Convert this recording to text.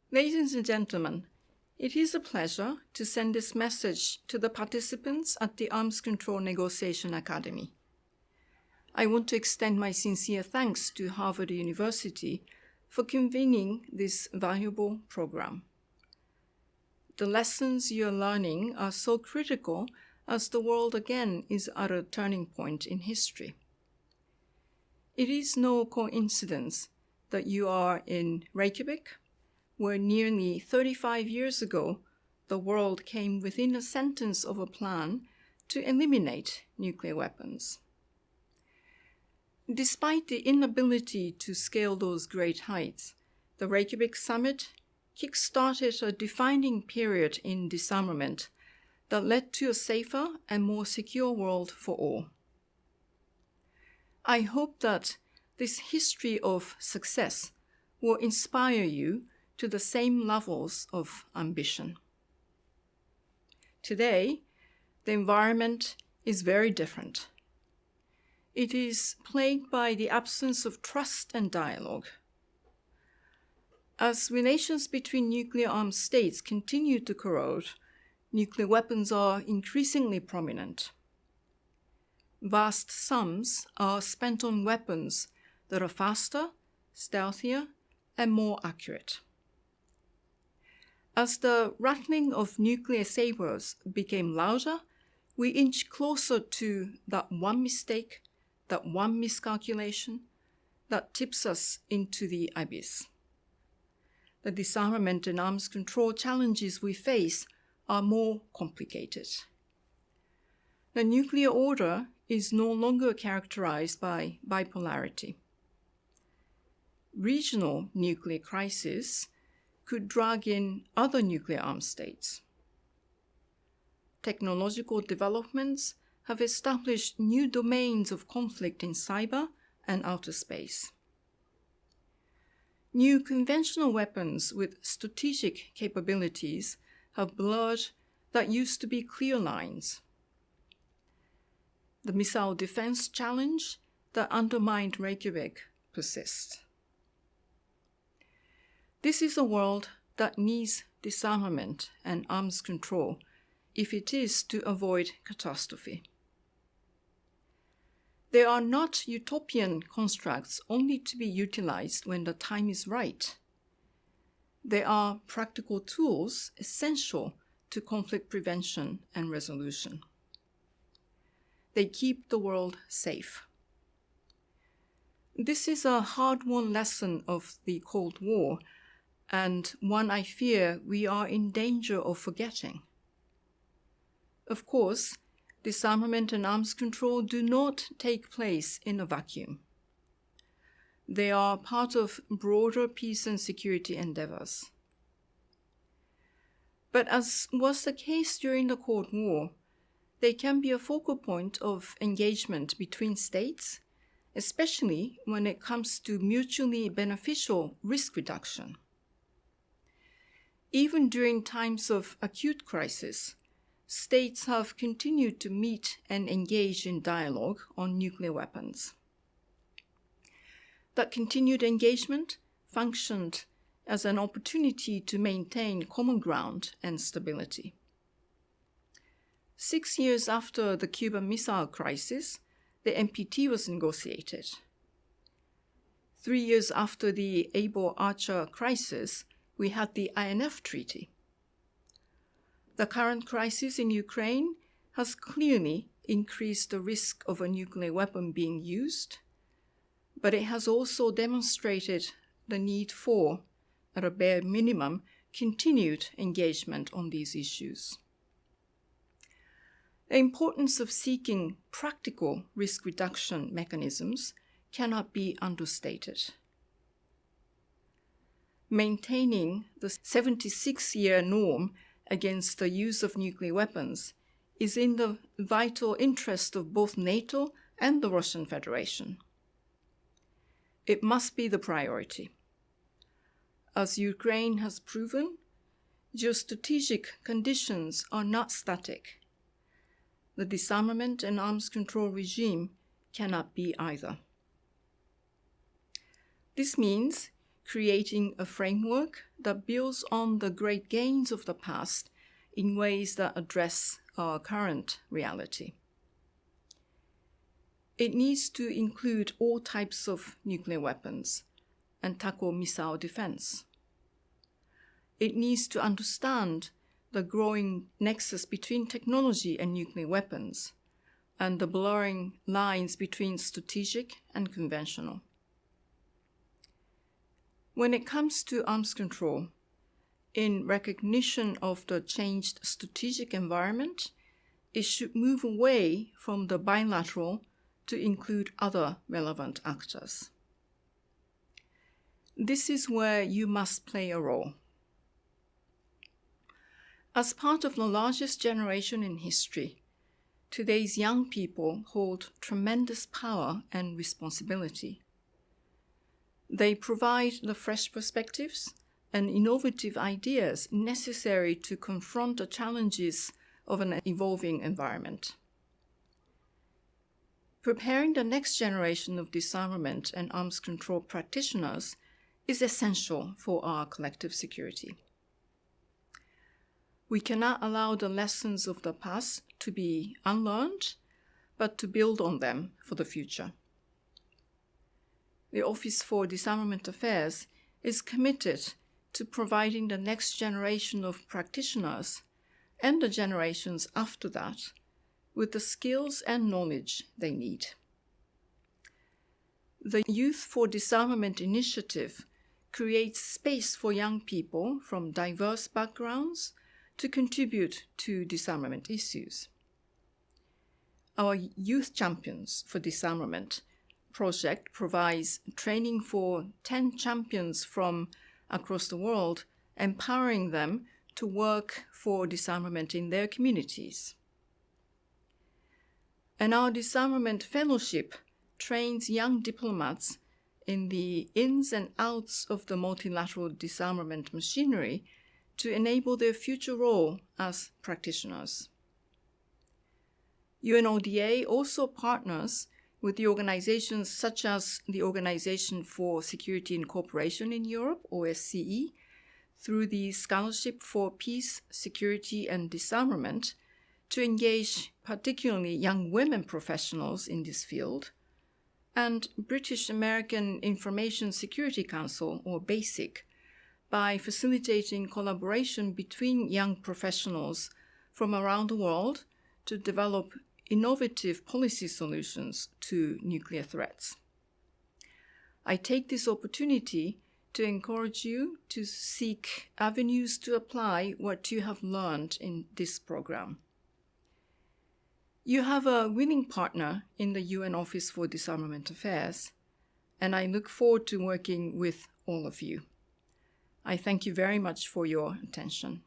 Ladies and gentlemen, it is a pleasure to send this message to the participants at the Arms Control Negotiation Academy. I want to extend my sincere thanks to Harvard University for convening this valuable program. The lessons you're learning are so critical as the world again is at a turning point in history. It is no coincidence that you are in Reykjavik, where nearly 35 years ago, the world came within a sentence of a plan to eliminate nuclear weapons. Despite the inability to scale those great heights, the Reykjavik Summit kickstarted a defining period in disarmament that led to a safer and more secure world for all. I hope that this history of success will inspire you to the same levels of ambition. Today, the environment is very different. It is plagued by the absence of trust and dialogue. As relations between nuclear-armed states continue to corrode, nuclear weapons are increasingly prominent. Vast sums are spent on weapons that are faster, stealthier, and more accurate. As the rattling of nuclear sabers became louder, we inch closer to that one mistake, that one miscalculation that tips us into the abyss. The disarmament and arms control challenges we face are more complicated. The nuclear order is no longer characterized by bipolarity. Regional nuclear crises could drag in other nuclear-armed states. Technological developments have established new domains of conflict in cyber and outer space. New conventional weapons with strategic capabilities have blurred that used to be clear lines. The missile defense challenge that undermined Reykjavik persists. This is a world that needs disarmament and arms control if it is to avoid catastrophe. They are not utopian constructs only to be utilized when the time is right. They are practical tools essential to conflict prevention and resolution. They keep the world safe. This is a hard-won lesson of the Cold War, and one I fear we are in danger of forgetting. Of course, disarmament and arms control do not take place in a vacuum. They are part of broader peace and security endeavors. But as was the case during the Cold War, they can be a focal point of engagement between states, especially when it comes to mutually beneficial risk reduction. Even during times of acute crisis, states have continued to meet and engage in dialogue on nuclear weapons. That continued engagement functioned as an opportunity to maintain common ground and stability. 6 years after the Cuban Missile Crisis, the NPT was negotiated. 3 years after the Able-Archer crisis, we had the INF Treaty. The current crisis in Ukraine has clearly increased the risk of a nuclear weapon being used, but it has also demonstrated the need for, at a bare minimum, continued engagement on these issues. The importance of seeking practical risk reduction mechanisms cannot be understated. Maintaining the 76-year norm against the use of nuclear weapons is in the vital interest of both NATO and the Russian Federation. It must be the priority. As Ukraine has proven, geostrategic conditions are not static. The disarmament and arms control regime cannot be either. This means creating a framework that builds on the great gains of the past in ways that address our current reality. It needs to include all types of nuclear weapons and tackle missile defense. It needs to understand the growing nexus between technology and nuclear weapons and the blurring lines between strategic and conventional. When it comes to arms control, in recognition of the changed strategic environment, it should move away from the bilateral to include other relevant actors. This is where you must play a role. As part of the largest generation in history, today's young people hold tremendous power and responsibility. They provide the fresh perspectives and innovative ideas necessary to confront the challenges of an evolving environment. Preparing the next generation of disarmament and arms control practitioners is essential for our collective security. We cannot allow the lessons of the past to be unlearned, but to build on them for the future. The Office for Disarmament Affairs is committed to providing the next generation of practitioners and the generations after that with the skills and knowledge they need. The Youth for Disarmament initiative creates space for young people from diverse backgrounds to contribute to disarmament issues. Our Youth Champions for Disarmament project provides training for 10 champions from across the world, empowering them to work for disarmament in their communities. And our Disarmament Fellowship trains young diplomats in the ins and outs of the multilateral disarmament machinery to enable their future role as practitioners. UNODA also partners with the organizations such as the Organization for Security and Cooperation in Europe, OSCE, through the Scholarship for Peace, Security and Disarmament to engage particularly young women professionals in this field, and British American Information Security Council, or BASIC, by facilitating collaboration between young professionals from around the world to develop innovative policy solutions to nuclear threats. I take this opportunity to encourage you to seek avenues to apply what you have learned in this program. You have a willing partner in the UN Office for Disarmament Affairs, and I look forward to working with all of you. I thank you very much for your attention.